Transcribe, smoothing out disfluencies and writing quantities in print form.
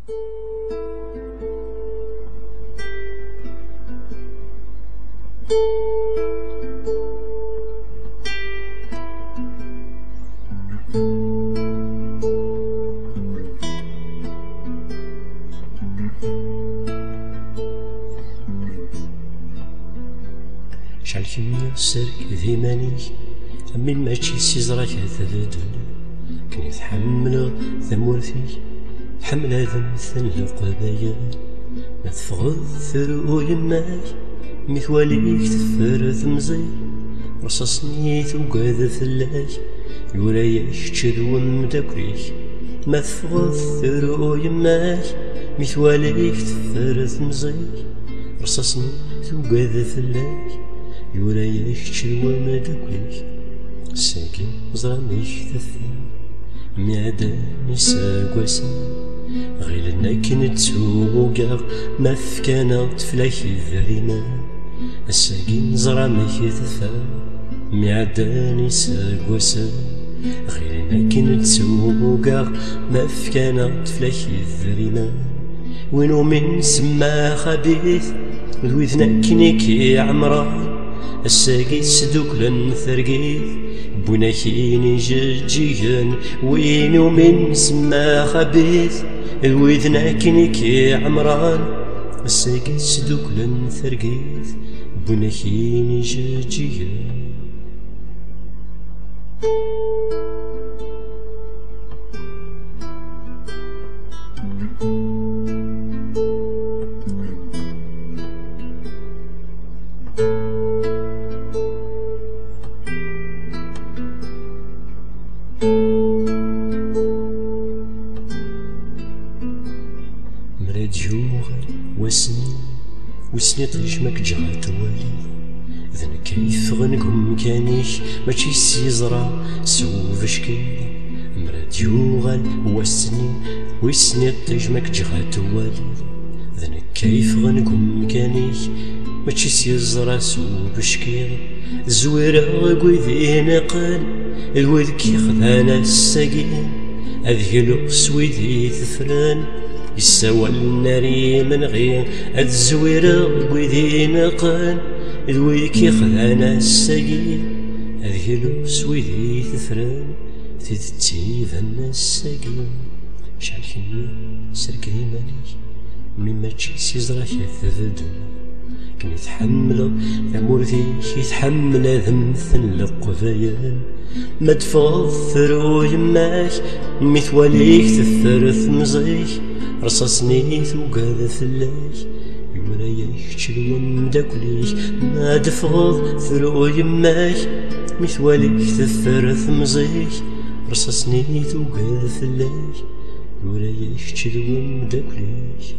شحال كمية سرك ذي مانيك من ماشي سيزراك تبدل كني تحمل ثمورتي تحمل هذا مثل القبايل ما تفغض ثرو يماك مثواليك تفرث مزي رصاصني توقاد فلاك يورايك تشذو مداكريك ما تفغض ثرو يماك مثواليك تفرث مزي رصاصني توقاد فلاك يورايك تشذو مداكريك ساكن زراميك تثير ميعداني ساقواسن غير كنتوقع ما فكانا تفلاكي ذرينا الساقين زراميك تثير ميعداني ساقواسن غير كنتوقع ما فكانا تفلاكي ذرينا وينو من سما خبيث ذويثنا كنيكي عمران الساقي سدوكلن ثرقيث بونا كيني جيجن وينو من سما خبيث ذويثنا كنيكي عمران الساقي سدوكلن ثرقيث بونا كيني جيجن مراد جوغل وسني طيش ماك جعل توالي ذن كيف غنقم كانيش ماشي سيزرا سوف شكي مراد جوغل وسني طيش ماك جعل توالي ذن كيف غنقم كانيش ماشي سيزرا سوف شكي زويرا قويذي نقال الوذ كي خذانا الساقين أذهلو سويذي ثفران يساوى الناري من غير الزويرة قويذي نقال الوذ كي خذانا الساقين أذهلو سويذي ثفران تدتي ذنا الساقين شحال كمية سرك مالي مما تشي سيزراك تذدل كني تحمل ثمورتي يتحمل ذمثن القبايل ما تفغض ثرو يماك مثواليك تثرث مزيك رصاصني توقاد فلاك يورايك تشلو مداكليك ما تفغض ثرو يماك مثواليك تثرث مزيك رصاصني توقاد فلاك يورايك تشلو مداكليك